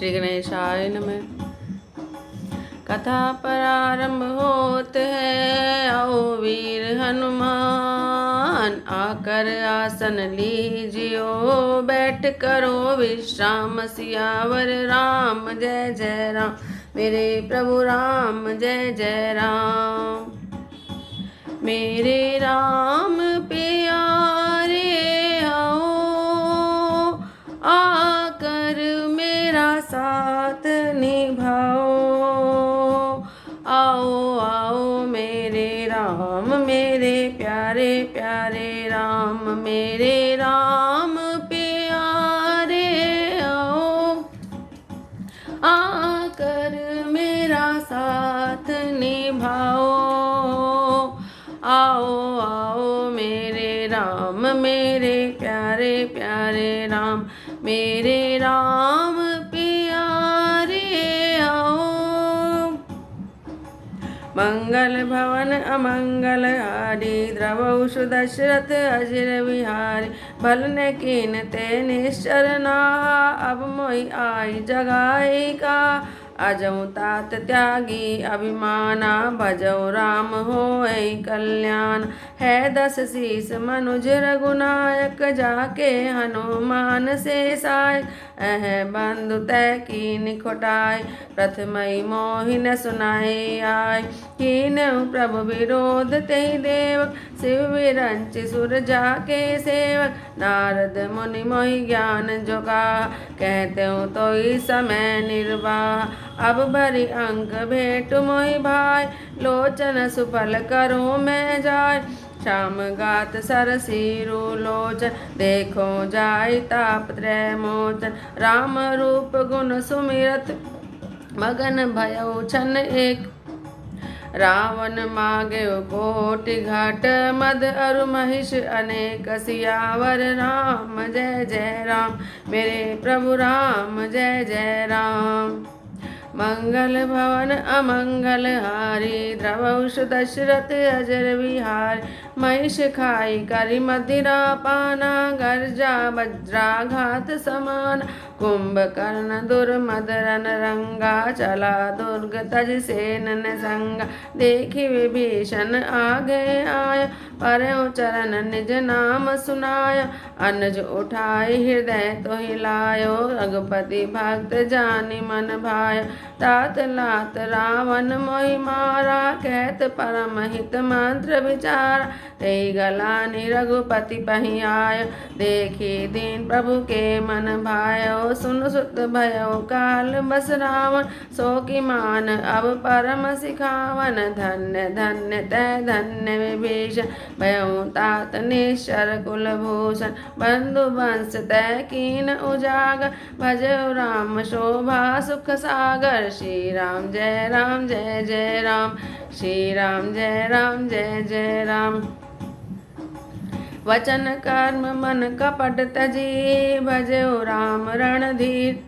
श्री गणेशाय नमः। कथा प्रारंभ होत है, आओ वीर हनुमान, आकर आसन लीजियो, बैठ करो विश्राम, सियावर राम जय जय राम, मेरे प्रभु राम जय जय राम। मेरे राम प्यारे आओ, आकर मेरा साथ निभाओ, आओ आओ मेरे राम, मेरे प्यारे प्यारे राम, मेरे राम प्यारे आओ, आकर मेरा साथ निभाओ, आओ आओ मेरे राम, मेरे प्यारे प्यारे राम, मेरे राम प्यारे आओ। मंगल भवन अमंगल हारी, द्रवौषु दशरथ अजिर विहारी, भल ने कीन ते निश्चर नाहा, अब मोहि आई जगाई का, अजऊ तात त्यागी अभिमाना, भजऊ राम होय कल्याण, है 10 शीस मनुज रघुनायक, जाके हनुमान से साय, अह बंधु तय कीन खोटाय, प्रथमई मोहिन सुनाई आय, कीन प्रभु विरोध तेहि देवक, शिव विरंच सुर जाके सेवक, नारद मुनि मोहि ज्ञान जोगा, कहते तो ही समय निर्वाह, अब भरी अंक भेंट मोहि भाई, लोचन सुफल करो मैं जाय, श्याम गात सरसीरु लोचन, देखो जाय तापत्रय मोचन, राम रूप गुण सुमिरत, मगन भयउ छन एक, रावण मागे कोटि घाट, मद अरु महिष अनेक, सियावर राम जय जय राम, मेरे प्रभु राम जय जय राम। मंगल भवन अमंगल हारी, द्रवौषु दशरथ अजर विहार, महिष खाई करि मदिरा पाना, गर्जा वज्राघात समान, कुंभकर्ण दुर्मदरन रंगा, चला दुर्ग तज सेनन संगा, देखि विभीषण आगे आया, परयो चरण निज नाम सुनाया, अनुज उठाई हृदय तो हिलायो, रघुपति भक्त जानि मन भाया, तात लात रावण मोहि मारा, कहत परम हित मंत्र विचारा, तेहि गलानि रघुपति पहि आय, देखी दीन प्रभु के मन भायो, सुन सुत भयो काल बस रावण, सो कि मान अब परम सिखावन, धन्य धन्य तै धन्य विभीषण, भयो तात निश्चर कुलभूषण, बंधु वंश तै कीन उजागर, भजो राम शोभा सुख सागर, श्री राम जय राम जय जय राम, श्री राम जय राम जय जय राम। वचन कर्म मन कपट तजी, भजो राम रणधीर,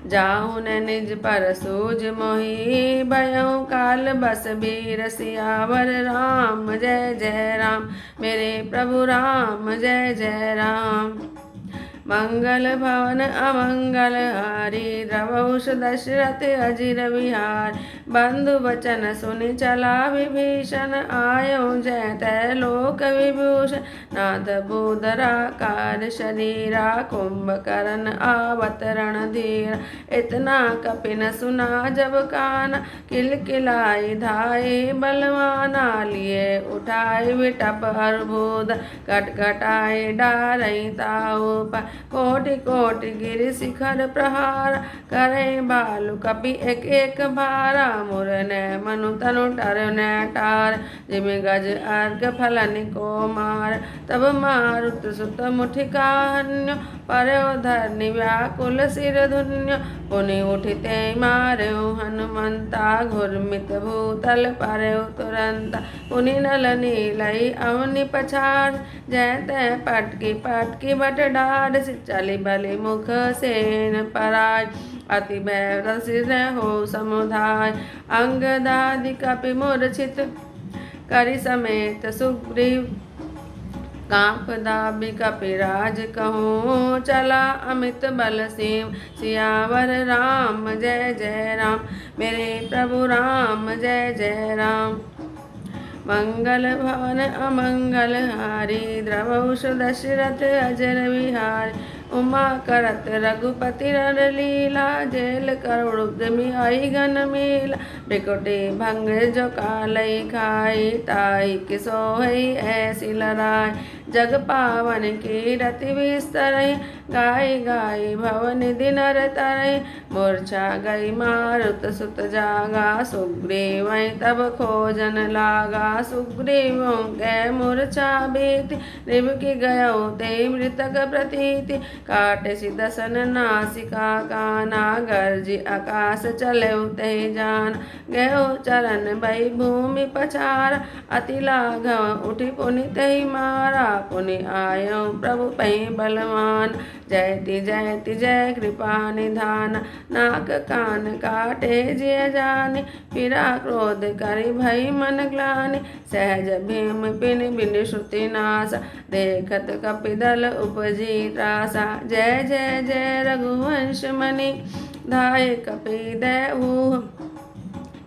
जाहुन निज पर सूझ मोहि, भयउ काल बस बीर, सियावर राम जय जय राम, मेरे प्रभु राम जय जय राम। मंगल भवन अमंगल हारी, द्रवौषु दशरथ अजिर विहार, बंधु वचन सुनि चला विभीषण, आयो जय तै लोक विभूषण, नाथ भूधराकार शरीरा, कुंभकर्ण आवत रणधीर, इतना कपिन सुना जब काना, किलकिलाई धाये बलवाना, लिए उठाए विटप अर्बुद, कटकटाए डारई ताऊ पर, कोटि कोटि गिरि शिखर प्रहार, करे बालु कपि एक एक भारा, मुर ने मनु तनु टर ने टार, जिमि गज अर्घ फलन को मार, तब मारुत सुत मुठिका हन्यो, परयो धरनी व्याकुल सिर धुन्यो, पुनि उठिते मार्यो हनुमंता, घुर्मित भूतल परयो तुरंता, पुनि नल नीलई अवनि पछाड़, जय तै पटकी बट डार, चली बलि मुख सेन पराय, अति भय सिर हो समुधाय, अंगदादि कपि मूर्छित, करि समेत सुग्रीव, कांप दाबी कपिराज कहूँ चला अमित बल सिंह सियावर राम जय जय राम मेरे प्रभु राम जय जय राम। मंगल भवन अमंगल हारी द्रवौष दशरथ अजर विहारी उमा करत रघुपति नर लीला जेल करुण आई घन मीला बिकुटी भंग जो कालई खाई ताई किसो ऐसी लड़ाई जग पावन की रति विस्तर गाय गाय भवन दिनर तरई मूर्छा गई मारुत सुत जागा सुग्रीव तब खोजन लागा सुग्रीव कै मूर्छा बीति निबकी गयो ते मृतक प्रतीति काट सिदसन नासिका काना गर्जी आकाश चले ते जान गयो चरण भई भूमि पछारा अति लाघव उठी पुनि तही मारा पुनि आयो प्रभु पै बलवान जयति जयति जय कृपा निधान नाक कान काटे जिय जाने फिरा क्रोध करि भई मन ग्लानि सहज भीम पिन बिन श्रुति नासा देखत कपिदल उपजी त्रासा जय जय जय रघुवंश मणि धाय कपि देहु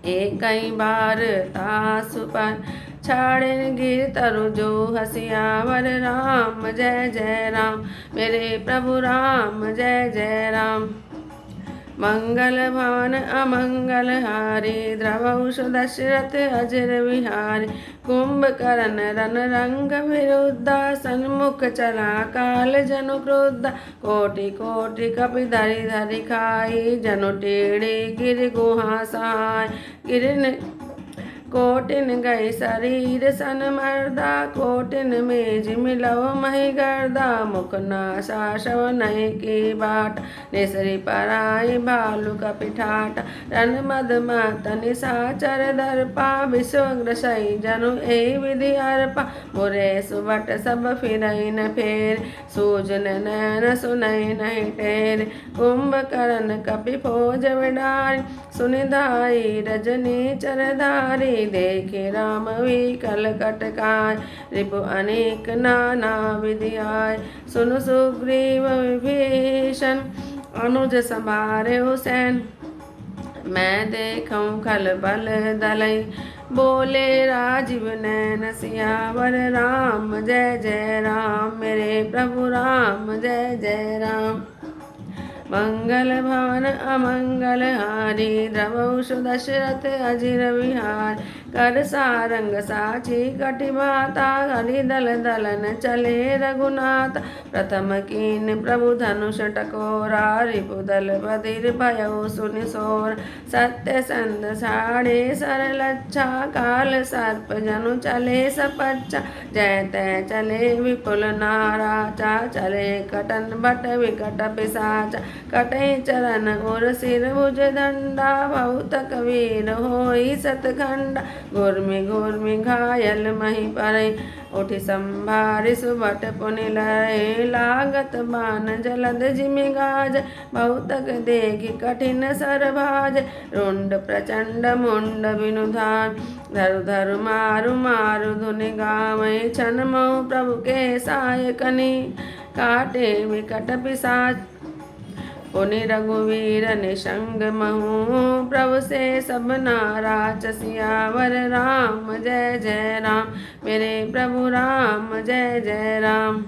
एक कई बार तासु पर छाड़िन गिर तरु जो हसियावर राम जय जय राम मेरे प्रभु राम जय जय राम। मंगल भवन अमंगल हारी द्रवौष दशरथ अजर विहारी कुंभकर्ण रन रंग विरुद्धा सन्मुख चला काल जनु क्रुद्धा कोटि कोटि कपि धरि धरि खाई जनु टेढ़े गिर गुहा सहाय गिरन कोटिन गई शरीर सन मर्दा कोटिन में जिमिलव मही गर्दा मुख नासा शव नहीं की बाट निसरी पराई भालू कपिठाट रन मद मतन साचर दर्पा विश्वग्र सई जनु ए विधि अर्पा मुरे सुबट सब फिरई न फेर सूजन नैन सुनई नहीं टेर कुंभकर्ण कपि फौज विडारी सुनिधाई रजनी चरधारी देखे राम विकल कटकाय रिपु अनेक नाना विधियाय सुनु सुग्रीव विभीषण अनुज संभारे हुसैन मैं देखूं खल बल दलई बोले राजीव नैन सियावर राम जय जय राम मेरे प्रभु राम जय जय राम। मंगल भवन अमंगल हारी द्रवौष दशरथ अजिर विहार कर सारंग साची कटि माता हरि दल दलन चले रघुनाथ प्रथम कीन प्रभु धनुष टकोरा रिपुदल बधिर भयो सुनि सोर सत्य संद साड़े सरलच्छा काल सर्प जनु चले सपच्चा जय तय चले विपुल नाराचा चले कटन बट विकट पिसाचा कटै चरण उर सिर भुज दंडा बहुत कबीर होई सतखंडा घुर्मि घायल मही परई उठि संभारि सुबट पुनि लय लागत बान जलद जिमि गाज बहुतक देखि कठिन सर भाज रुंड प्रचंड मुंड विनुधान धरु धरु मारु मारु धुनि गावै छन मऊ प्रभु के सायकनि काटे विकट पिशाच पुनि रघुवीर निसंग महु प्रभु से सब नाराज सियावर राम जय जय राम मेरे प्रभु राम जय जय राम।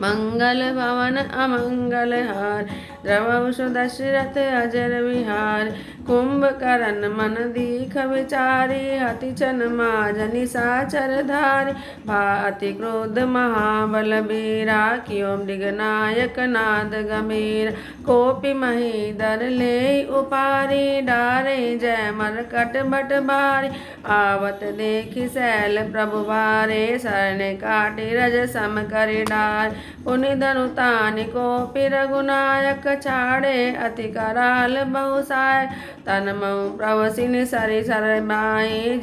मंगल भवन अमंगल हार द्रवौष दशरथ अजर विहार कुंभकर्ण मन दीख विचारी हति छन माजनि साचर धारी भाति क्रोध महाबल बीरा कियो मृगनायक नाद गंभीर कोपि महीधर ले उपारी डारे जय मरकट भट बारी आवत देखि शैल प्रभु बारे शरण काटि रज सम करि डार पुनि धनु तानि कोपि रघुनायक छाड़े अति कराल बहुसाय तन मऊ प्रवसिन सरि सर बाई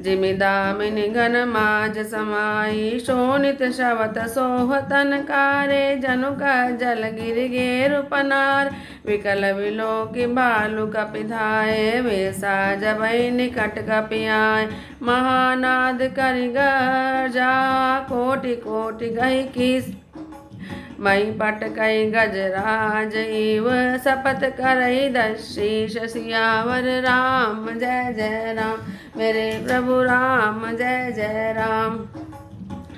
जिमि दामिनी घन माज समाई शोणित शवत सोहतन कारे जनुका जल गिर गेरु पनार विकल विलोकि भालु कपिधाये वेसा जबई निकट कपियाय महानाद करि गर्जा कोटि कोटि गही किस मई पटकई गजराज इव शपथ करई दशीष सियावर राम जय जय राम मेरे प्रभु राम जय जय राम।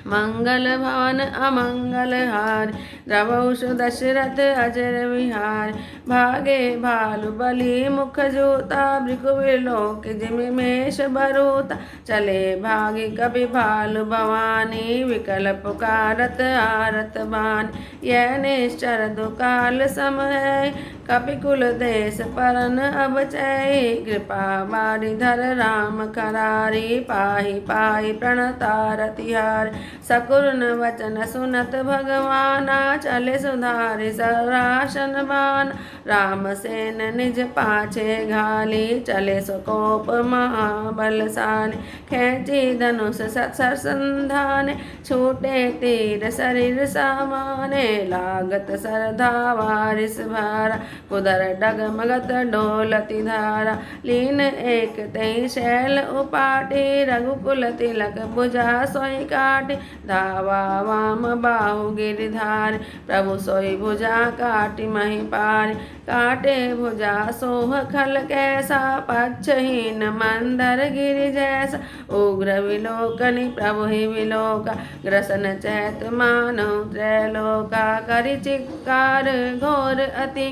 मंगल भवन अमंगल हार द्रवौष दशरथ अजर विहार भागे भालु बलि मुख जूता भृगु विलोक जिमि मेष भरूता चले भागी कपि भालु भवानी विकल पुकारत आरत बान यह निश्चर दुकाल समय कपिकुल देश परन अब चै कृपा बारी धर राम करारी पाहि पाहि प्रणतारतिहार सकुर्न वचन सुनत भगवाना चले सुधारि सरासन बान राम सेन निज पाछे घाली चले सुकोप महाबलशाली खेची धनुष सत्सर संधाने छूटे तीर शरीर सामाने लागत सरधा वारिस भारा कुदर डगमगत डोलती धारा लीन एक तई शैल उपाटी रघुकुल तिलक भुजा सोई काटी धावा वाम बाहु गिरिधारी प्रभु सोई भुजा काटी मही पारी काटे भुजा सोह खल कैसा पक्षहीन मंदर गिरि जैसा उग्र विलोकनि प्रभु ही विलोका ग्रसन चैत मानव त्रैलोका करि चिक्कार घोर अति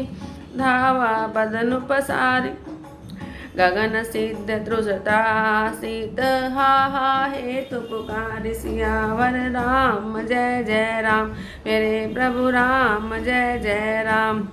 धावा बदन पसारी गगन सिद्ध त्रुषता सीत हा हेतु पुकार सियावर राम जय जय राम मेरे प्रभु राम जय जय राम।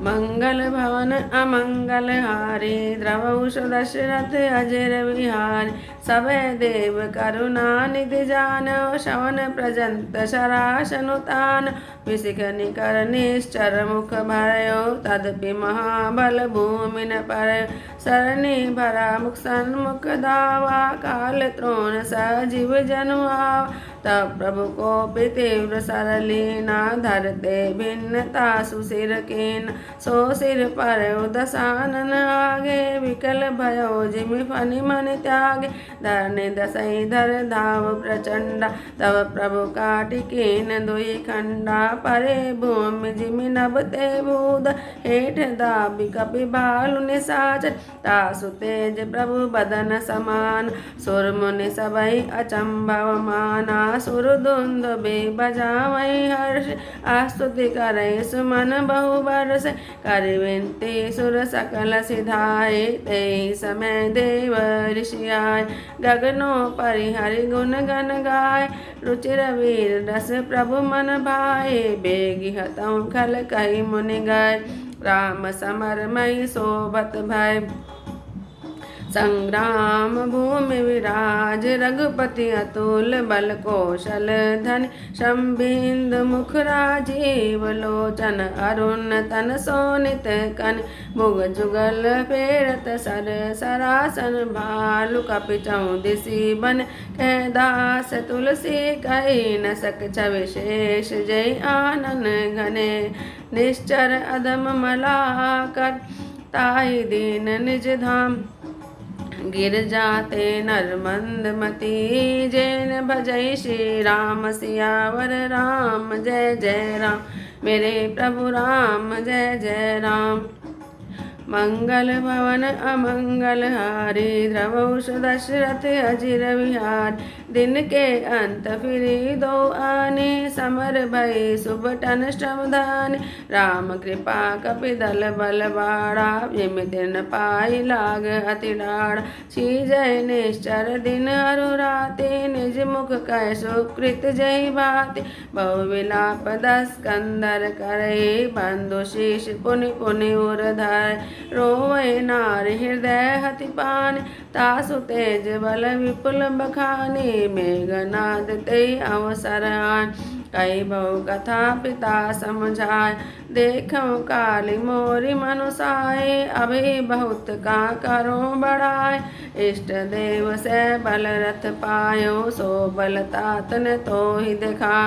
मंगल भवन अमंगल हारी द्रवौष दशरथ अजर विहारी सबे देव करुणा निधि जानो शवन प्रजंत शराशनुतान विशिख निकर निश्चर मुख भरयो तदपि महाबल भूमि न परयो सरणी भरा मुख सन्मुख धावा काल त्रोण सजीव जनु आवा तब प्रभु को तीव्र सरलीना धरते भिन्नता सुशिर कीन सो सिर पर दसानन आगे विकल भयो जिमि फनि मन त्यागे धरने दसई धर धाव प्रचंडा तब प्रभु काटि कीन दुई खंडा परे भूमि जिमि नभते बूद हेठ दाबि कपि भालु निशाचर तासु तेज प्रभु बदन समान सुर मुनि सबई अचंभव माना सुर धुंद बे बजावई हर्ष आस्तुति करई सुमन बहु बरस कर विनती सुर सकल सिधाए ते समय देव ऋषि आए गगनो परि हरि गुण गन गाय रुचिर वीर रस प्रभु मन भाए बेगी हतौ खल कही मुनि गाय राम समर मई शोभत भय संग्राम भूमि विराज रघुपति अतुल बल कौशल धन शंबिंद मुख राजीव लोचन अरुण तन सोनित कन मुग जुगल फेरत सर सरासन भालु कपि चौदिसी बन कह दास तुलसी कही न सक विशेष जय आनन घने निश्चर अदम मलाकर ताई दीन निज धाम गिर जाते नर मंदमती जैन भजई श्री राम सियावर राम जय जय राम मेरे प्रभु राम जय जय राम। मंगल भवन अमंगल हारी द्रवौष दशरथ अजिर विहार दिन के अंत फिरी दो आने समर भई सुबटन श्रमधान राम कृपा कपिदल बल बाड़ा जिमि दिन पाई लाग अति डाढ़ जय निश्चर दिन अरुराते निज मुख कह सुकृत जय भाति बहु विलाप दस कंदर करे बंधु शीश पुनि पुनि उरधर रोवे नारी हृदय हति पान तासु तेज बल विपुल बखानी मेघनाद ते अवसर आन कई बहु कथा पिता समझाए, देखो काली मोरी मनुषाए, अभी बहुत का करो बढ़ाए। इष्ट देव से बल रथ पायो, सो बल तात ने तो ही देखा।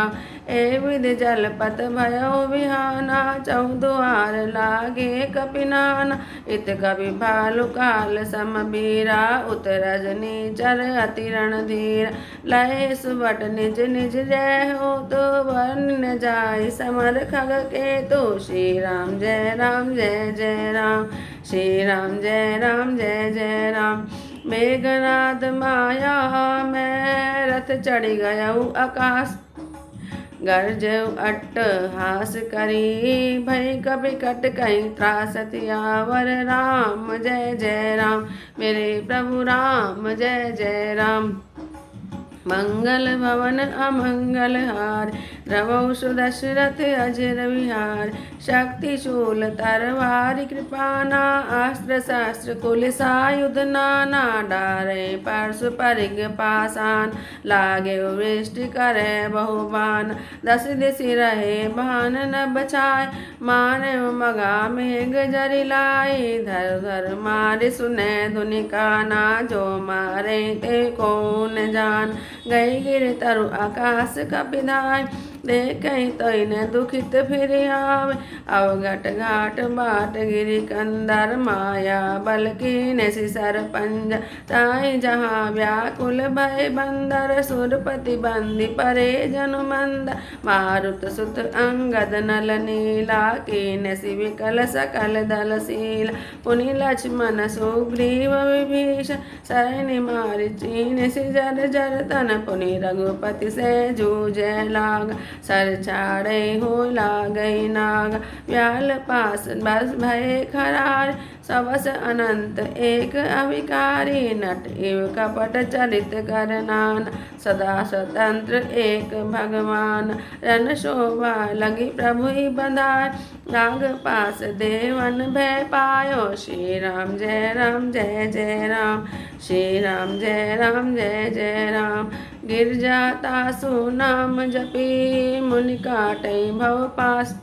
ए विधि जलपत भयो बिहाना, चौद्वार लागे कपिनाना। इत कवि भालु काल समबीरा, उत रजनी चर अति रणधीर। लय सुबट निज निज जय हो, तो वन जाय समर खग केतु। श्री राम जय राम जय जय राम, श्री राम जय राम जय जय राम। मेघनाद माया में रथ चढ़ गयऊ आकाश, गरजऊ अट्टहास करी, भई कपि कट कहीं त्रास तियावर। राम जय जय राम, मेरे प्रभु राम जय जय राम। मंगल भवन अमंगल हार, द्रवौ सुदशरथ अजर विहार। शक्ति शूल तरवारी कृपाना, अस्त्र शस्त्र कुल सायुध नाना। डारे परशु परिग पासान, लागे वृष्टि करे बहुबान। दस दिशि रहे बान न बचाए, मारे मगा मेघ जरि लाए। धर धर मारे सुने धुनि काना, जो मारे ते कौन जान। गई गिर तरु आकाश कपिधाय, देखई तोइने दुखित फिर आवे। अवघट घाट बाट गिरि कंदर, माया बल कीने सिसर पंज। ताई जहाँ व्याकुल भय बंदर, सुरपति बंदी परे जनु मंदर। मारुत सुत अंगद नल नीला, कीने विकल सकल दल शीला। पुनि लक्ष्मण सुग्रीव विभीषण, सैनि मारि चीन सिजर जर तन। पुनि रघुपति से जूझे लाग, सर छाड़े हो लागई नाग। व्याल पास बस भय खरार, सबस अनंत एक अविकारी। नट इव कपट चरित करनान, सदा स्वतंत्र एक भगवान। रन शोभा लगी प्रभु बधाय, राग पास देवन भय पायो। श्री राम जय राम जय जय राम, श्री राम जय राम जय जय राम। गिरजातासु नाम जपी, मुनि काटई भव पास।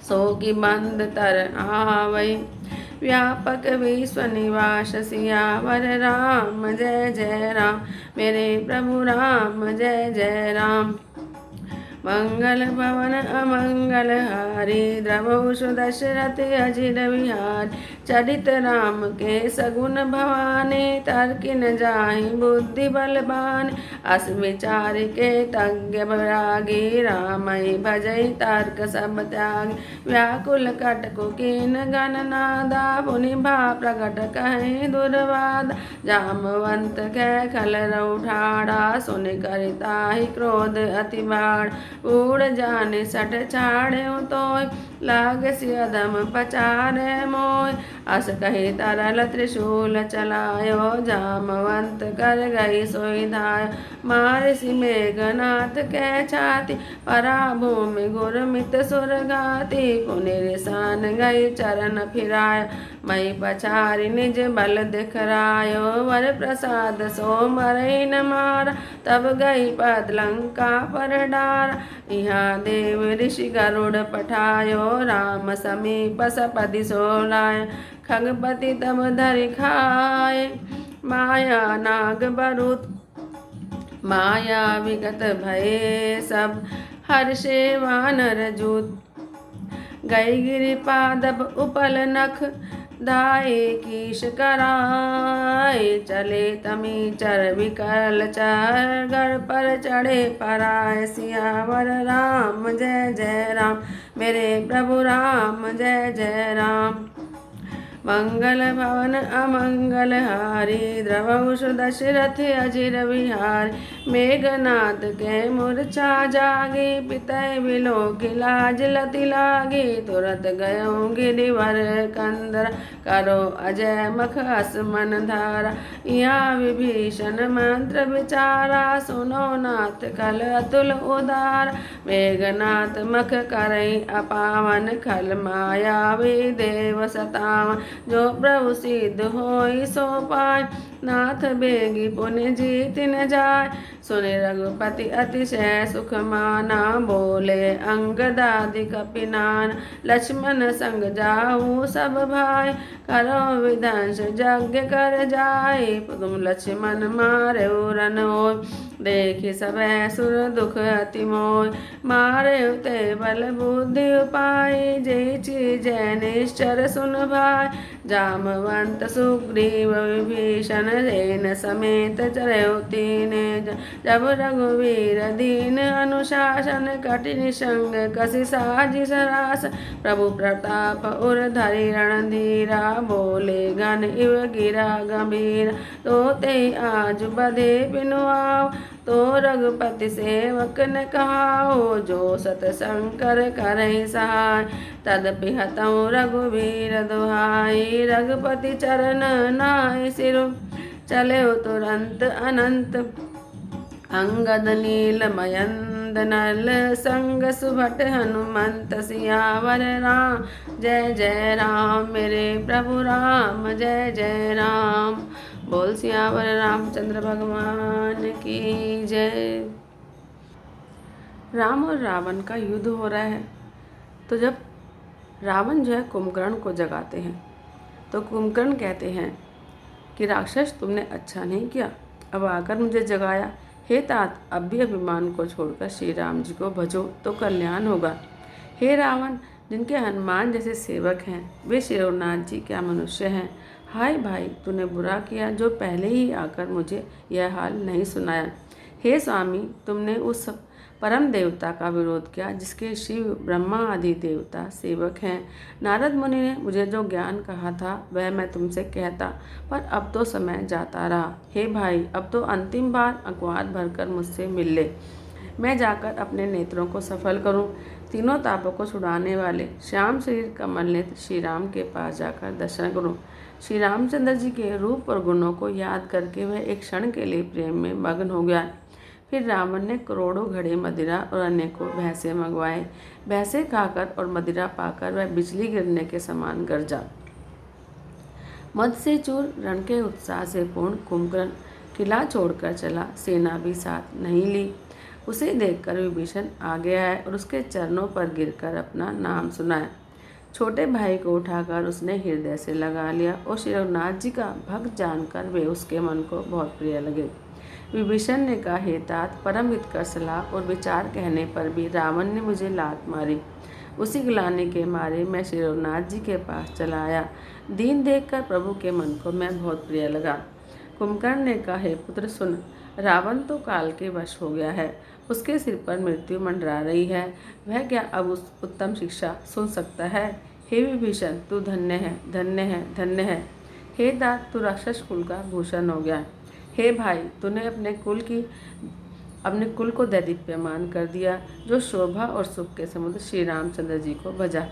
सो की बंद तर आवई, व्यापक विश्व निवास सियावर। राम जय जय राम, मेरे प्रभु राम जय जय राम। मंगल भवन अमंगल हारी, द्रवौ सुदशरथ अजिर विहार। चरित राम के सगुन भवानी, तर्किन जाहि बुद्धि बलवान। अस विचार के तज्ञ बैरागी, रामई भजई तर्क सब त्याग। व्याकुल कटकु कीन गण नादा, पुनि भा प्रकट कहि दुर्वादा। जामवंत के खल रऊ ठाड़ा, सुनि करि ताहि क्रोध अति बाढ़। उड़ जाने सट छाड़े तोय, लाग सियदम पचारे मोय। अस कही तरल त्रिशूल चलायो, जामवंत कर गई सोई धाय। मार सि मेघनाथ के छाति, परा भूमि गुरमित सुर घाति। पुनि रिसान गई चरण फिराय, मई पछारि निज बल दिखरायो। वर प्रसाद सो मरई न मारा, तब गई पद लंका पर डारा। यहाँ देव ऋषि गरुड़ पठायो, राम समीप सपदि सोलाय। खगपति तब धरि खाए, माया नाग बरुत। माया विगत भये सब, हर्षे वानर जूत। गई गिरि पादप उपल नख, दाए कीश कराए। चले तमी चर विकल चर, गढ़ पर चढ़े पराय। सियावर राम जय जय राम, मेरे प्रभु राम जय जय राम। मंगल भवन अमंगल हारी, द्रवौ सुदशरथ अजिर विहार। मेघनाद के मूर्छा जागी, पितय बिलोकि लाज लति लागी। तुरत गयो गिरिवर कंदर, करो अजय मख अस मन धारा। यहाँ विभीषण मंत्र विचारा, सुनो नाथ खल अतुल उदार। मेघनाथ मख करई अपावन, खल मायावी देव सतावन। जो प्रभु सिद्ध होई सो पाय, नाथ बेगी पुण्य जीत न जाय। सुने रघुपति अतिशय सुख माना, बोले अंगदादि कपिनान। लक्ष्मण संग जाऊ सब भाई, करो विदंश यज्ञ कर जाय। तुम लक्ष्मण मारे रन होय, देखि सबे सुर दुख अति मोय। मारे ते बल बुद्धि उपाय, जय चीज निश्चर सुन भाई। जामवंत सुग्रीव विभीषण, सेन समेत चरयो तीने। जब रघुवीर दीन अनुशासन, कठिन संग कसी साजी सरास। प्रभु प्रताप उर धरि रणधीरा, बोले घन इव गिरा गंभीर। तो ते आज बधे बिनु आव, तो रघुपति सेवक न कहाओ। जो सत शंकर करहि सहाय, तदपि हतौ रघुवीर दुहाई। रघुपति चरण नाहि सिरु, चले तुरंत अनंत। अंगद नील मयंद नल, संग सुभट हनुमंत सियावर राम। जय जय राम मेरे प्रभु राम, जय जय राम। बोल सियावर रामचंद्र भगवान की जय। राम और रावण का युद्ध हो रहा है। तो जब रावण जो है कुंभकर्ण को जगाते हैं, तो कुंभकर्ण कहते हैं कि राक्षस तुमने अच्छा नहीं किया, अब आकर मुझे जगाया। हे तात, अब भी अभिमान को छोड़कर श्री राम जी को भजो तो कल्याण होगा। हे रावण, जिनके हनुमान जैसे सेवक हैं, वे श्री रघुनाथ जी क्या मनुष्य हैं। हाय भाई, तूने बुरा किया जो पहले ही आकर मुझे यह हाल नहीं सुनाया। हे स्वामी, तुमने उस परम देवता का विरोध किया जिसके शिव ब्रह्मा आदि देवता सेवक हैं। नारद मुनि ने मुझे जो ज्ञान कहा था वह मैं तुमसे कहता, पर अब तो समय जाता रहा। हे भाई, अब तो अंतिम बार अखबार भरकर मुझसे मिल ले, मैं जाकर अपने नेत्रों को सफल करूं। तीनों तापों को छुड़ाने वाले श्याम शरीर कमल नेत्र श्री राम के पास जाकर दर्शन करूं। श्री रामचंद्र जी के रूप और गुणों को याद करके वह एक क्षण के लिए प्रेम में मग्न हो गया। फिर रावण ने करोड़ों घड़े मदिरा और अनेकों भैंसे मंगवाए। भैंसे खाकर और मदिरा पाकर वह बिजली गिरने के समान गरजा। मद से चूर रण के उत्साह से पूर्ण कुंभकर्ण किला छोड़कर चला, सेना भी साथ नहीं ली। उसे देखकर विभीषण आ गया है और उसके चरणों पर गिरकर अपना नाम सुनाया। छोटे भाई को उठाकर उसने हृदय से लगा लिया और श्री रघुनाथ जी का भक्त जानकर वे उसके मन को बहुत प्रिय लगे। विभीषण ने कहा, हे तात, परम हित कर सलाह और विचार कहने पर भी रावण ने मुझे लात मारी। उसी गिलाने के मारे मैं श्री रघुनाथ जी के पास चला आया। दीन देखकर प्रभु के मन को मैं बहुत प्रिय लगा। कुंभकर्ण ने कहा, हे पुत्र सुन, रावण तो काल के वश हो गया है, उसके सिर पर मृत्यु मंडरा रही है। वह क्या अब उस उत्तम शिक्षा सुन सकता है। हे विभीषण, तू धन्य है, धन्य है, धन्य है। हे तात, तू राक्षस कुल का भूषण हो गया। हे भाई, तूने अपने कुल को दैदीप्यमान कर दिया, जो शोभा और सुख के समुद्र श्री रामचंद्र जी को भजा।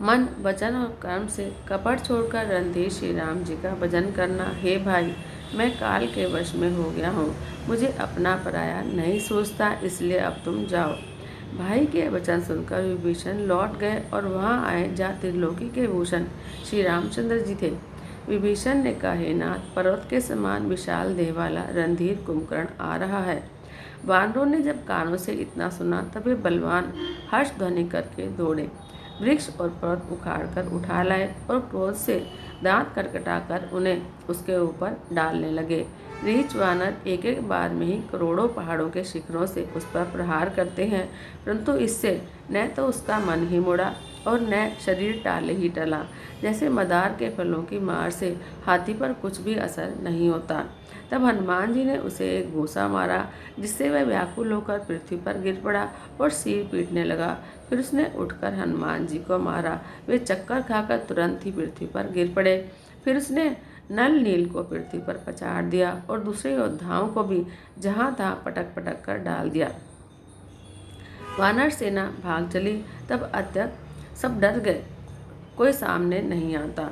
मन, वचन और कर्म से कपट छोड़कर रणधीर श्री राम जी का भजन करना। हे भाई, मैं काल के वश में हो गया हूँ, मुझे अपना पराया नहीं सोचता, इसलिए अब तुम जाओ। भाई के वचन सुनकर विभीषण लौट गए और वहाँ आए जहाँ त्रिलोकी के भूषण श्री रामचंद्र जी थे। विभीषण ने कहा, हे नाथ, पर्वत के समान विशाल देह वाला रणधीर कुंभकर्ण आ रहा है। वानरों ने जब कानों से इतना सुना तब वे बलवान हर्ष ध्वनि करके दौड़े, वृक्ष और पर्वत उखाड़कर उठा लाए और क्रोध से दांत कटकटाकर उन्हें उसके ऊपर डालने लगे। रीछ वानर एक एक बार में ही करोड़ों पहाड़ों के शिखरों से उस पर प्रहार करते हैं, परंतु इससे न तो उसका मन ही मुड़ा और न शरीर टाले ही टला। जैसे मदार के फलों की मार से हाथी पर कुछ भी असर नहीं होता। तब हनुमान जी ने उसे एक घूंसा मारा, जिससे वह व्याकुल होकर पृथ्वी पर गिर पड़ा और सिर पीटने लगा। फिर उसने उठकर हनुमान जी को मारा। वे चक्कर खाकर तुरंत ही पृथ्वी पर गिर पड़े। फिर उसने नल नील को पृथ्वी पर पछाड़ दिया और दूसरे योद्धाओं को भी जहाँ तहाँ पटक पटक कर डाल दिया। वानर सेना भाग चली। तब अत्यंत सब डर गए, कोई सामने नहीं आता।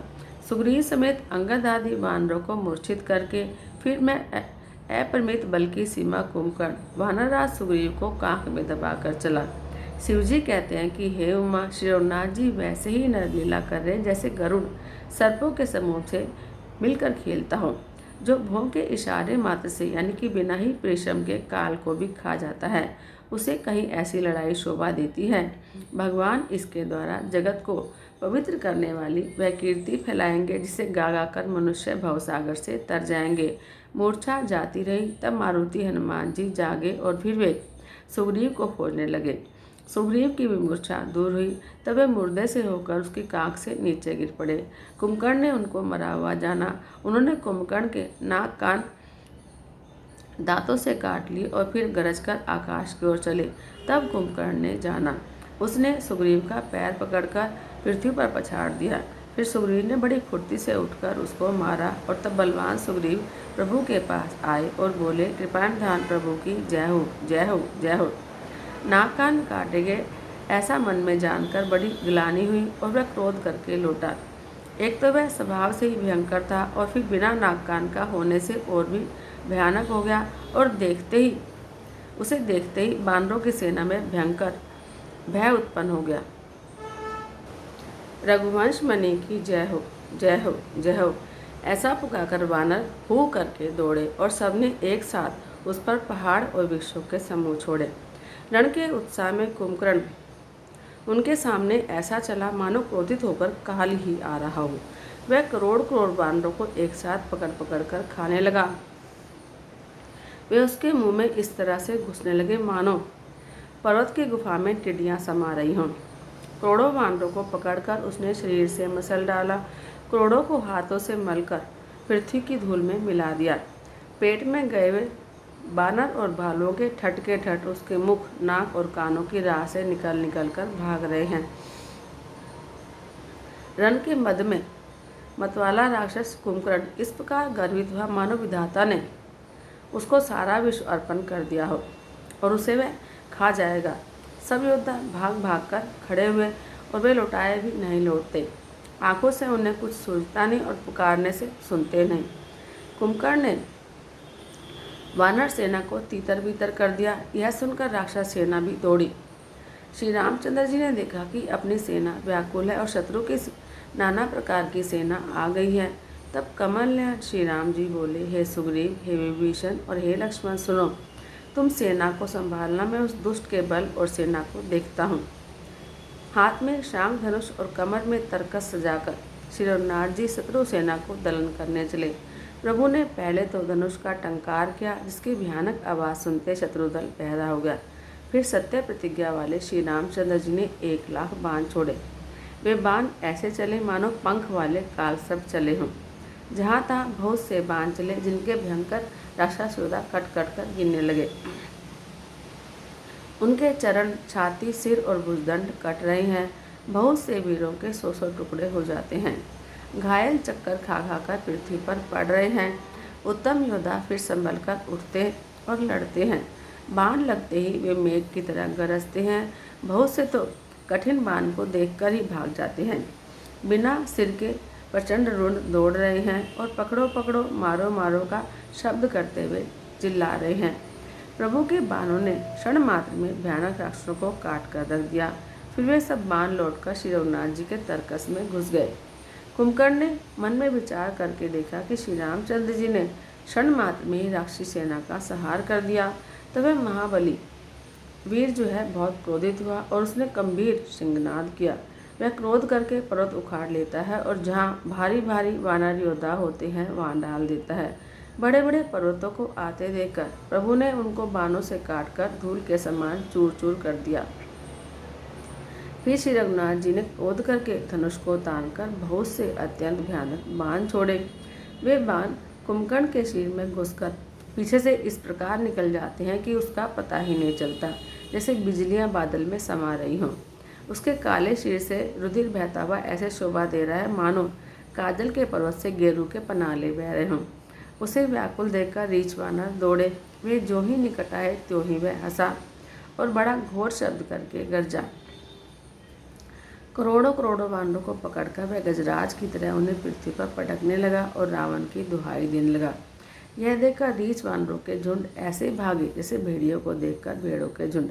सुग्रीव समेत अंगद आदि वानरों को मूर्छित करके फिर मैं अपरिमित बल की सीमा कुंभकर्ण वानरराज सुग्रीव को कांख में दबाकर चला। शिवजी कहते हैं कि हे उमा, श्री रघुनाथ जी वैसे ही नरलीला कर रहे जैसे गरुड़ सर्पों के समूह से मिलकर खेलता हो, जो भों के इशारे मात्र से यानी कि बिना ही परिश्रम के काल को भी खा जाता है, उसे कहीं ऐसी लड़ाई शोभा देती है। भगवान इसके द्वारा जगत को पवित्र करने वाली वह कीर्ति फैलाएंगे जिसे गा गा कर मनुष्य भवसागर से तर जाएंगे। मूर्छा जाती रही, तब मारुति हनुमान जी जागे और फिर वे सुग्रीव को खोजने लगे। सुग्रीव की भी मूर्छा दूर हुई, तब वे मुर्दे से होकर उसकी कांख से नीचे गिर पड़े। कुंभकर्ण ने उनको मरा हुआ जाना। उन्होंने कुंभकर्ण के नाक कान दांतों से काट लिए और फिर गरजकर आकाश की ओर चले। तब कुंभकर्ण ने जाना, उसने सुग्रीव का पैर पकड़कर पृथ्वी पर पछाड़ दिया। फिर सुग्रीव ने बड़ी फुर्ती से उठकर उसको मारा और तब बलवान सुग्रीव प्रभु के पास आए और बोले, कृपा निधान प्रभु की जय हो, जय हो, जय हो। नाक कान काटे गए ऐसा मन में जानकर बड़ी गिलानी हुई और वह क्रोध करके लौटा। एक तो वह स्वभाव से ही भयंकर था और फिर बिना नाक कान का होने से और भी भयानक हो गया, और उसे देखते ही बानरों की सेना में भयंकर भय उत्पन्न हो गया। रघुवंश मणि की जय हो, जय हो, जय हो, ऐसा पुकारकर वानर हू करके दौड़े और सबने एक साथ उस पर पहाड़ और वृक्षों के समूह छोड़े। रण के उत्साह में कुंभकर्ण उनके सामने ऐसा चला मानो क्रोधित होकर काल ही आ रहा हो। वह करोड़ करोड़ वानरों को एक साथ पकड़ पकड़ कर खाने लगा। वे उसके मुंह में इस तरह से घुसने लगे मानो पर्वत की गुफा में टिड्डियां समा रही हों। करोड़ों वानरों को पकड़कर उसने शरीर से मसल डाला, करोड़ों को हाथों से मलकर पृथ्वी की धूल में मिला दिया। पेट में गए हुए बानर और भालुओं के ठट के ठट उसके मुख, नाक और कानों की राह से निकल निकल कर भाग रहे हैं। रण के मद में मतवाला राक्षस कुंभकर्ण इस प्रकार गर्वित हुआ मानो विधाता ने उसको सारा विश्व अर्पण कर दिया हो और उसे वह खा जाएगा। सब योद्धा भाग भाग कर खड़े हुए और वे लौटाए भी नहीं लौटते। आंखों से उन्हें कुछ सूझता नहीं और पुकारने से सुनते नहीं। कुंभकर्ण ने वानर सेना को तीतर बीतर कर दिया। यह सुनकर राक्षस सेना भी दौड़ी। श्री रामचंद्र जी ने देखा कि अपनी सेना व्याकुल है और शत्रु की नाना प्रकार की सेना आ गई है। तब कमल ने श्री राम जी बोले, हे सुग्रीव, हे विभीषण और हे लक्ष्मण, सुनो, तुम सेना को संभालना, मैं उस दुष्ट के बल और सेना को देखता हूँ। हाथ में शांग धनुष और कमर में तरकस सजाकर श्री रघुनाथ जी शत्रु सेना को दलन करने चले। प्रभु ने पहले तो धनुष का टंकार किया, जिसकी भयानक आवाज़ सुनते शत्रुदल पैदा हो गया। फिर सत्य प्रतिज्ञा वाले श्री रामचंद्र जी ने 1,00,000 बाण छोड़े। वे बाण ऐसे चले मानो पंख वाले काल सब चले हों। जहाँ तहाँ बहुत से बाण चले, जिनके भयंकर राक्षस योद्धा कट कट कर गिरने लगे। उनके चरण, छाती, सिर और भुजदंड कट रहे हैं। बहुत से वीरों के 100 टुकड़े हो जाते हैं। घायल चक्कर खा खा कर पृथ्वी पर पड़ रहे हैं। उत्तम योद्धा फिर संभल कर उठते और लड़ते हैं। बाण लगते ही वे मेघ की तरह गरजते हैं। बहुत से तो कठिन बाण को देखकर ही भाग जाते हैं। बिना सिर के प्रचंड रुंड दौड़ रहे हैं और पकड़ो पकड़ो, मारो मारो का शब्द करते हुए चिल्ला रहे हैं। प्रभु के बाणों ने क्षण मात्र में भयानक राक्षसों को काट कर रख दिया। फिर वे सब बाण लौटकर श्री रघुनाथ जी के तरकस में घुस गए। कुंभकर्ण ने मन में विचार करके देखा कि श्री रामचंद्र जी ने क्षण मात्र में ही राक्षसी सेना का संहार कर दिया। तब वह महाबली वीर जो है बहुत क्रोधित हुआ और उसने गंभीर सिंहनाद किया। वह क्रोध करके पर्वत उखाड़ लेता है और जहाँ भारी भारी वानर योद्धा होते हैं वहाँ डाल देता है। बड़े बड़े पर्वतों को आते देखकर प्रभु ने उनको बाणों से काटकर धूल के समान चूर चूर कर दिया। फिर श्री रघुनाथ जी ने क्रोध करके धनुष को तानकर बहुत से अत्यंत भयानक बाण छोड़े। वे बाण कुंभकर्ण के शरीर में घुसकर पीछे से इस प्रकार निकल जाते हैं कि उसका पता ही नहीं चलता, जैसे बिजलियां बादल में समा रही हों। उसके काले शरीर से रुधिर बहता हुआ ऐसे शोभा दे रहा है मानो काजल के पर्वत से गेरू के पनाले बह रहे हों। उसे व्याकुल देखकर रीछ वानर दौड़े। वे जो ही निकट आए त्यों ही वह हंसा और बड़ा घोर शब्द करके गरजा। करोड़ों करोड़ों वानरों को पकड़कर वह गजराज की तरह उन्हें पृथ्वी पर पटकने लगा और रावण की दुहाई देने लगा। यह देखकर रीछ वानरों के झुंड ऐसे भागे जैसे भेड़ियों को देखकर भेड़ों के झुंड।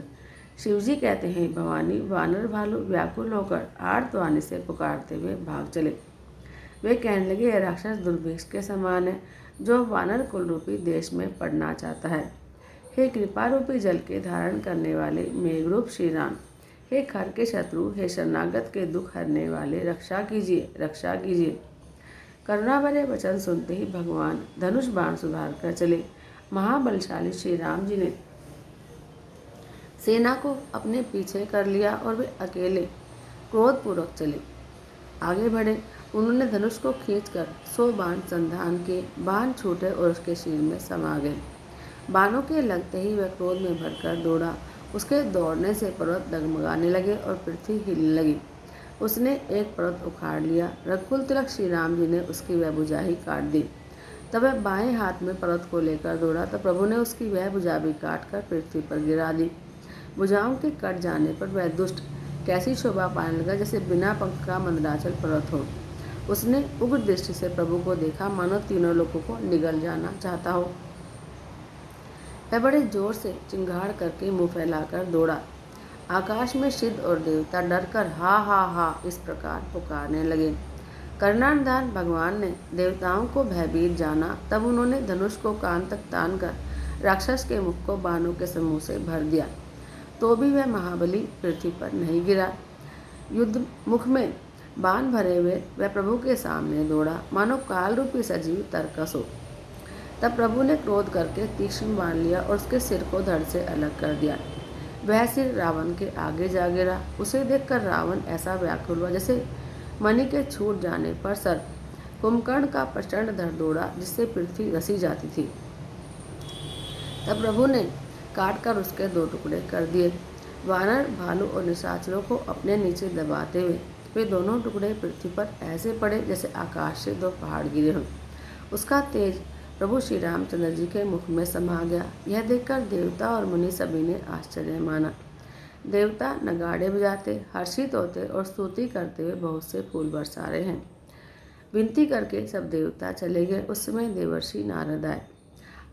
शिवजी कहते हैं, भवानी, वानर भालू व्याकुल होकर आर्तवाणी से पुकारते हुए भाग चले। वे कहने लगे, यह राक्षस दुर्भिक्ष के समान है जो वानर कुल रूपी देश में पड़ना चाहता है। हे कृपा रूपी जल के धारण करने वाले मेघरूप श्री राम, हे खर के शत्रु, हे शरणागत के दुख हरने वाले, रक्षा कीजिए, रक्षा कीजिए। करुणा भरे वचन सुनते ही भगवान धनुष बाण सुधार कर चले। महाबलशाली श्री राम जी ने सेना को अपने पीछे कर लिया और वे अकेले क्रोधपूर्वक चले आगे बढ़े। उन्होंने धनुष को खींचकर 100 बाण संधान के, बाण छूटे और उसके शीर में समा गए। बाणों के लगते ही वह क्रोध में भरकर दौड़ा। उसके दौड़ने से पर्वत डगमगाने लगे और पृथ्वी हिलने लगी। उसने एक पर्वत उखाड़ लिया। रघुकुल तिलक श्री राम जी ने उसकी वह भुजा ही काट दी। तब वह बाएं हाथ में पर्वत को लेकर दौड़ा तो प्रभु ने उसकी वह भुजा भी काट कर पृथ्वी पर गिरा दी। भुजाओं के कट जाने पर वह दुष्ट कैसी शोभा पाने लगा जैसे बिना पंख का मंदराचल पर्वत हो। उसने उग्र दृष्टि से प्रभु को देखा, मानो तीनों लोगों को निगल जाना चाहता हो। वह बड़े जोर से चिंगाड़ करके मुंह फैलाकर दौड़ा। आकाश में सिद्ध और देवता डरकर हा हा हा इस प्रकार पुकारने लगे। करुणानिधान भगवान ने देवताओं को भयभीत जाना। तब उन्होंने धनुष को कान तक तान कर राक्षस के मुख को बाणों के समूह से भर दिया, तो भी वह महाबली पृथ्वी पर नहीं गिरा। युद्ध मुख में बाण भरे हुए वह प्रभु के सामने दौड़ा, मानो काल रूपी सजीव तरकस हो। तब प्रभु ने क्रोध करके तीक्ष्ण बाण लिया और उसके सिर को धड़ से अलग कर दिया। वह सिर रावण के आगे जा गिरा। उसे देखकर रावण ऐसा व्याकुल हुआ जैसे मणि के छूट जाने पर सर कुंभकर्ण का प्रचंड धड़ दौड़ा, जिससे पृथ्वी रसी जाती थी। तब प्रभु ने काट कर उसके 2 टुकड़े कर दिए। वानर, भालू और निशाचरों को अपने नीचे दबाते हुए वे दोनों टुकड़े पृथ्वी पर ऐसे पड़े जैसे आकाश से 2 पहाड़ गिरे हों। उसका तेज प्रभु श्री रामचंद्र जी के मुख में समा गया। यह देखकर देवता और मुनि सभी ने आश्चर्य माना। देवता नगाड़े बजाते, हर्षित होते और स्तुति करते हुए बहुत से फूल बरसा रहे हैं। विनती करके सब देवता चले गए। उस समय देवर्षि नारद आए।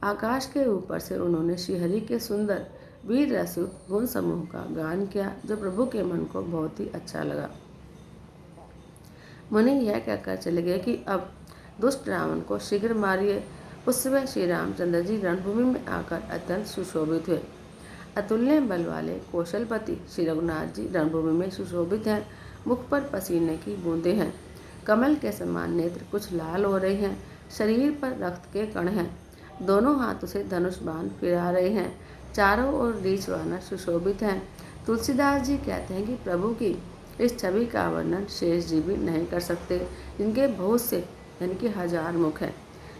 आकाश के ऊपर से उन्होंने श्रीहरि के सुंदर वीर रसयुक्त गुण समूह का गान किया, जो प्रभु के मन को बहुत ही अच्छा लगा। मुनि यह कहकर चले गए कि अब दुष्ट रावण को शीघ्र मारिए। उस समय श्री रामचंद्र जी रणभूमि में आकर अत्यंत सुशोभित हुए। अतुल्य बल वाले कौशलपति श्री रघुनाथ जी रणभूमि में सुशोभित हैं। मुख पर पसीने की बूंदें हैं। कमल के समान नेत्र कुछ लाल हो रहे हैं। शरीर पर रक्त के कण हैं। दोनों हाथों से धनुष बाण फिरा रहे हैं। चारों ओर रीछ वानर सुशोभित हैं। तुलसीदास जी कहते हैं कि प्रभु की इस छवि का वर्णन शेष जी भी नहीं कर सकते, जिनके बहुत से यानी कि 1000 मुख हैं।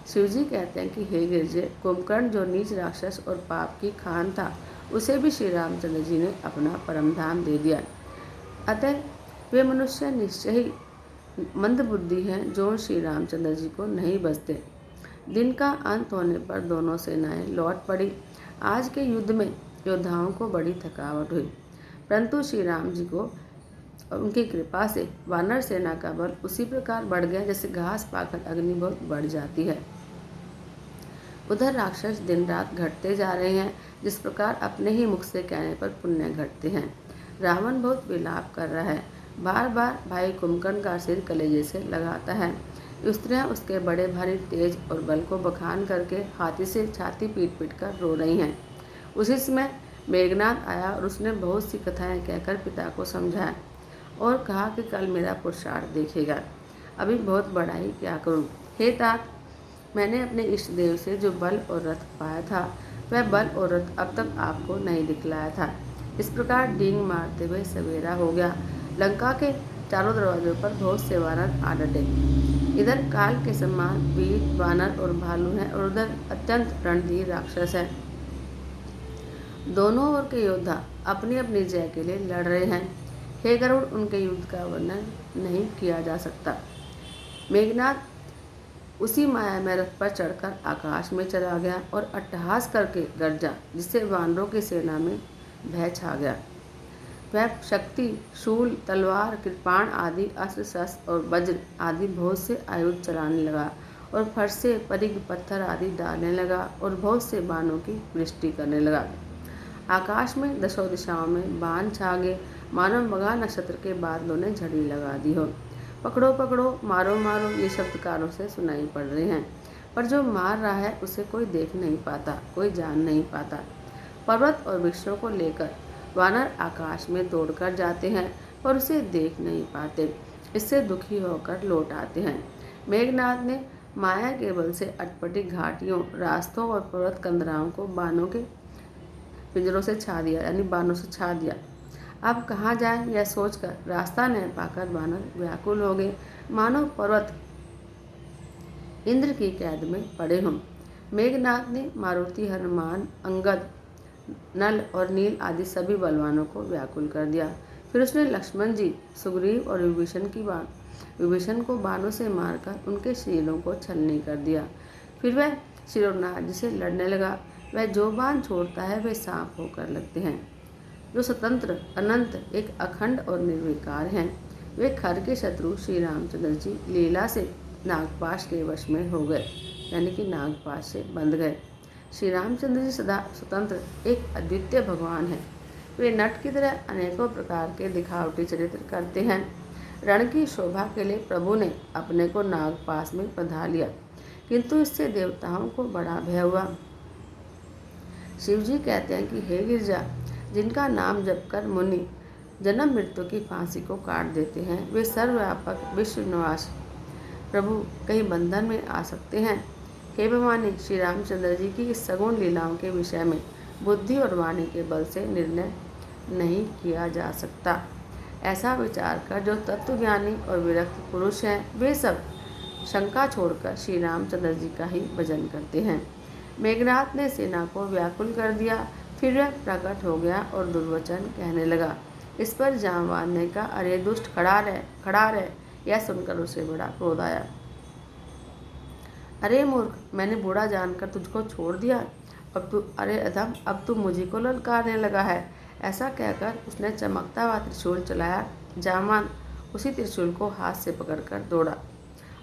शिव जी कहते हैं कि हे गिरजे, कुंभकर्ण जो नीच राक्षस और पाप की खान था, उसे भी श्री रामचंद्र जी ने अपना परम धाम दे दिया। अतः वे मनुष्य निश्चय ही मंद बुद्धि हैं जो श्री रामचंद्र जी को नहीं बचते। दिन का अंत होने पर दोनों सेनाएं लौट पड़ी। आज के युद्ध में योद्धाओं को बड़ी थकावट हुई, परंतु श्री राम जी को उनकी कृपा से वानर सेना का बल उसी प्रकार बढ़ गया जैसे घास पाकर अग्नि बहुत बढ़ जाती है। उधर राक्षस दिन रात घटते जा रहे हैं, जिस प्रकार अपने ही मुख से कहने पर पुण्य घटते हैं। रावण बहुत विलाप कर रहा है। बार बार भाई कुंभकर्ण का सिर कलेजे से लगाता है। स्त्रियां उसके बड़े भारी तेज और बल को बखान करके हाथी से छाती पीट पीट कर रो रही हैं। उसी समय मेघनाथ आया और उसने बहुत सी कथाएं कहकर पिता को समझाया और कहा कि कल मेरा पुरुषार्थ देखेगा। अभी बहुत बड़ाई क्या करूं। हे तात, मैंने अपने इष्ट देव से जो बल और रथ पाया था, वह बल और रथ अब तक आपको नहीं दिखलाया था। इस प्रकार डींग मारते हुए सवेरा हो गया। लंका के चारों दरवाजों पर बहुत से वानर आ डटे। इधर काल के समान वीर वानर और भालू हैं और उधर अत्यंत रणधीर राक्षस है। दोनों ओर के योद्धा अपनी अपनी जय के लिए लड़ रहे हैं। हे गरुड़, उनके युद्ध का वर्णन नहीं किया जा सकता। मेघनाथ उसी माया में रथ पर चढ़कर आकाश में चला गया और अट्टहास करके गरजा, जिससे वानरों की सेना में भय छा गया। वह शक्ति, शूल, तलवार, कृपाण आदि अस्त्र शस्त्र और वज्र आदि बहुत से आयुध चलाने लगा और फरसे, परिघ, पत्थर आदि डालने लगा और बहुत से बाणों की वृष्टि करने लगा। आकाश में दशों दिशाओं में बाण छा गए, मानो मघा नक्षत्र के बादलों ने झड़ी लगा दी हो। पकड़ो पकड़ो, मारो मारो ये शब्द कानों से सुनाई पड़ रहे हैं, पर जो मार रहा है उसे कोई देख नहीं पाता, कोई जान नहीं पाता। पर्वत और वृक्षों को लेकर वानर आकाश में दौड़कर जाते हैं, पर उसे देख नहीं पाते। इससे दुखी होकर लौट आते हैं। मेघनाथ ने माया के बल से अटपटी घाटियों, रास्तों और पर्वत कंदराओं को बानों के पिंजरों से छा दिया, यानी बानों से छा दिया। अब कहाँ जाए यह सोचकर रास्ता न पाकर बानर व्याकुल हो गए, मानो पर्वत इंद्र की कैद में पड़े हों। मेघनाथ ने मारुति, हनुमान, अंगद, नल और नील आदि सभी बलवानों को व्याकुल कर दिया। फिर उसने लक्ष्मण जी, सुग्रीव और विभीषण को बाणों से मारकर उनके शरीरों को छलनी कर दिया। फिर वह शिरोनाथ जी से लड़ने लगा। वह जो बाण छोड़ता है वे सांप होकर लगते हैं, जो स्वतंत्र, अनंत, एक अखंड और निर्विकार हैं। वे खर के शत्रु श्री रामचंद्र जी लीला से नागपाश के वश में हो गए, यानी कि नागपाश से बंध गए। श्री रामचंद्र जी सदा स्वतंत्र एक अद्वितीय भगवान हैं। वे नट की तरह अनेकों प्रकार के दिखावटी चरित्र करते हैं। रण की शोभा के लिए प्रभु ने अपने को नागपाश में बंधा लिया, किंतु इससे देवताओं को बड़ा भय हुआ। शिव जी कहते हैं कि हे गिरजा, जिनका नाम जपकर मुनि जन्म मृत्यु की फांसी को काट देते हैं, वे सर्वव्यापक विश्व निवास प्रभु कहीं बंधन में आ सकते हैं। हे भवानी, श्री रामचंद्र जी की इस सगुण लीलाओं के विषय में बुद्धि और वाणी के बल से निर्णय नहीं किया जा सकता। ऐसा विचार कर जो तत्वज्ञानी और विरक्त पुरुष हैं, वे सब शंका छोड़कर श्री रामचंद्र जी का ही भजन करते हैं। मेघनाथ ने सेना को व्याकुल कर दिया। फिर वह प्रकट हो गया और दुर्वचन कहने लगा। इस पर जामवान ने कहा, अरे दुष्ट, खड़ा रह। यह सुनकर उसे बड़ा क्रोध आया। अरे मूर्ख, मैंने बूढ़ा जानकर तुझको छोड़ दिया, अरे अधम, अब तू मुझे को ललकारने लगा है। ऐसा कहकर उसने चमकता हुआ त्रिशूल चलाया। जामवान उसी त्रिशूल को हाथ से पकड़कर दौड़ा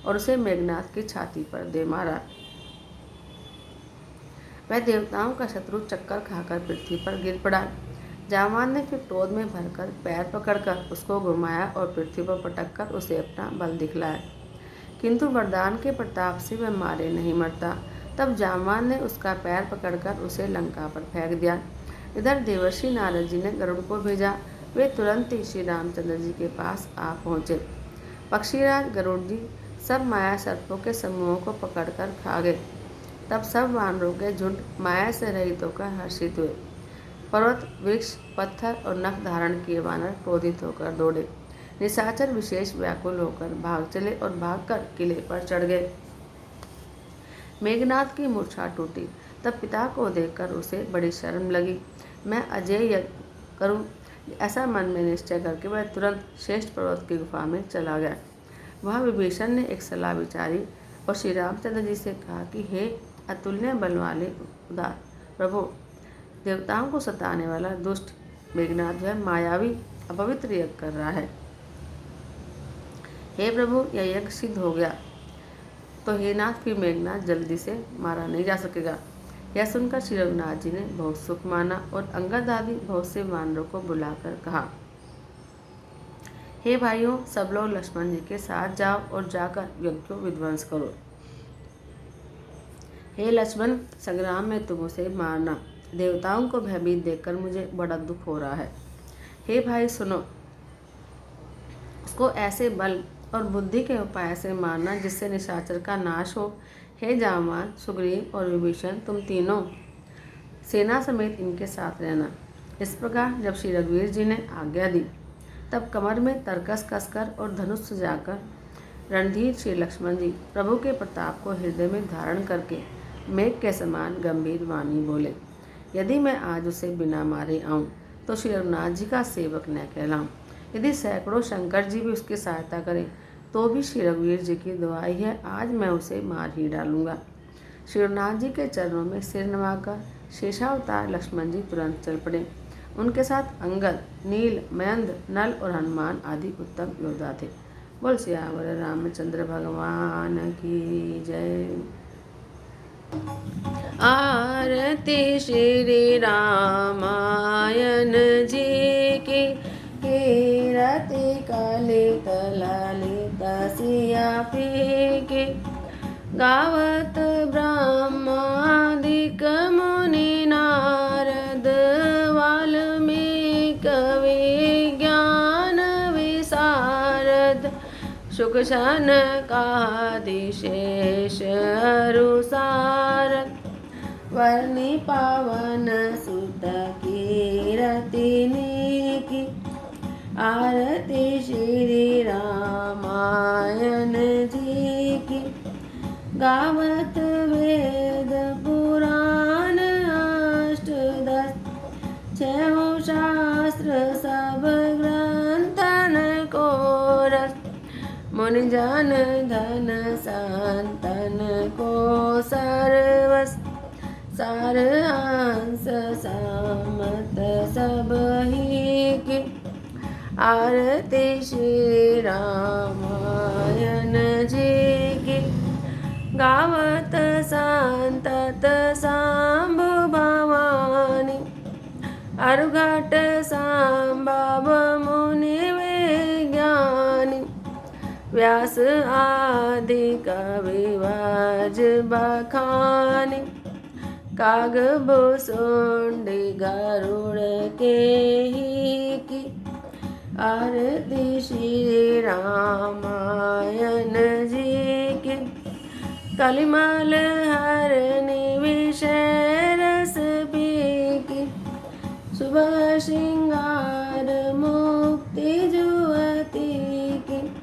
और उसे मेघनाथ की छाती पर दे मारा। वह देवताओं का शत्रु चक्कर खाकर पृथ्वी पर गिर पड़ा। जामवान ने फिर क्रोध में भरकर पैर पकड़कर उसको घुमाया और पृथ्वी पर पटककर उसे अपना बल दिखलाया, किंतु वरदान के प्रताप से वह मारे नहीं मरता। तब जामवान ने उसका पैर पकड़कर उसे लंका पर फेंक दिया। इधर देवर्षि नारद जी ने गरुड़ को भेजा। वे तुरंत ही श्री रामचंद्र जी के पास आ पहुँचे। पक्षीराज गरुड़ जी सब माया सर्पों के समूहों को पकड़कर खा गए। तब सब वानरों के झुंड माया से रहित होकर हर्षित हुए। पर्वत, वृक्ष, पत्थर और नख धारण किए वानर क्रोधित होकर दौड़े। निशाचर विशेष व्याकुल होकर भाग चले और भागकर किले पर चढ़ गए। मेघनाथ की मूर्छा टूटी। तब पिता को देखकर उसे बड़ी शर्म लगी। मैं अजेय यज्ञ करूं, ऐसा मन में निश्चय करके वह तुरंत श्रेष्ठ पर्वत की गुफा में चला गया। वहाँ विभीषण ने एक सलाह विचारी और श्री रामचंद्र जी से कहा कि हे अतुल्य बल वाले उदार प्रभु, देवताओं को सताने वाला दुष्ट मेघनाथ जो है मायावी अपवित्र यज्ञ कर रहा है। हे प्रभु, यह यज्ञ सिद्ध हो गया तो हे नाथ, फिर मेघनाथ जल्दी से मारा नहीं जा सकेगा। यह सुनकर श्री रघुनाथ जी ने बहुत सुख माना और अंगद आदि बहुत से वानरों को बुलाकर कहा, हे भाइयों, सब लोग लक्ष्मण जी के साथ जाओ और जाकर यज्ञ को विध्वंस करो। हे लक्ष्मण, संग्राम में तुम उसे मारना। देवताओं को भयभीत देखकर मुझे बड़ा दुख हो रहा है। हे भाई सुनो, उसको ऐसे बल और बुद्धि के उपाय से मारना जिससे निशाचर का नाश हो। हे जामवान, सुग्रीव और विभीषण, तुम तीनों सेना समेत इनके साथ रहना। इस प्रकार जब श्री रघुवीर जी ने आज्ञा दी, तब कमर में तरकस कसकर और धनुष सजाकर रणधीर श्री लक्ष्मण जी प्रभु के प्रताप को हृदय में धारण करके मेघ के समान गंभीर वाणी बोले, यदि मैं आज उसे बिना मारे आऊँ तो श्री रघुनाथ जी का सेवक न कहलाऊँ। यदि सैकड़ों शंकर जी भी उसकी सहायता करें तो भी श्री रघुवीर जी की दुआई है, आज मैं उसे मार ही डालूंगा। श्री रघुनाथ जी के चरणों में सिर नवाकर शेषावतार लक्ष्मण जी तुरंत चल पड़े। उनके साथ अंगद, नील, मयंद, नल और हनुमान आदि उत्तम योद्धा थे। बोल सियावर रामचंद्र भगवान की जय। आरती श्री रामायण जी की, कीरति कलित ललित फीकी। गावत ब्रह्मादिक मुनि नारद वाल्मीकि विज्ञान विशारद। शुक सनकादि शेष अरुसारद। वर्णि पवन सुत कीरति नीकी। आरती श्री रामायण जी की। गावत वेद पुराण अष्टदश। छहो शास्त्र सब ग्रंथन को रस। मुनि जन धन संतन को सर्वस। सार हंस सामत सब ही की। आरती श्री रामायण जी की। गावत संतत सांब भवानी। अरुघट संभव मुनि विज्ञानी। व्यास आदि कविवज बखानी। काग भुसुंडी गरुड़ के ही की। आरती श्री रामायण जी की। कलिमल हरनि विषय रस पीकी। शुभ श्रृंगार मुक्ति जुवती की।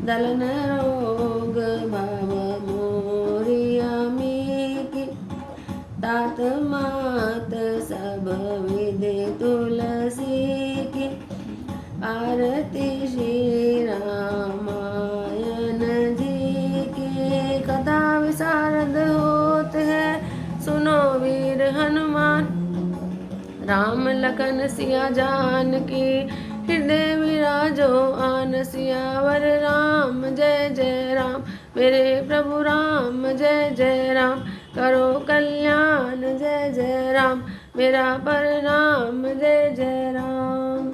दलन रोग भव मोरी अमी की। तात मात सब विधि तुलसी की। आरती श्री रामायण जी की। कथा विशारद होत है सुनो वीर हनुमान। राम लखन सिया जानकी हृदय विराजो आन। सियावर राम जय जय राम। मेरे प्रभु राम जय जय राम। करो कल्याण जय जय राम। मेरा परनाम जय जय राम।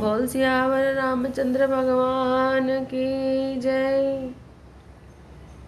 बोल सियावर रामचंद्र भगवान की जय।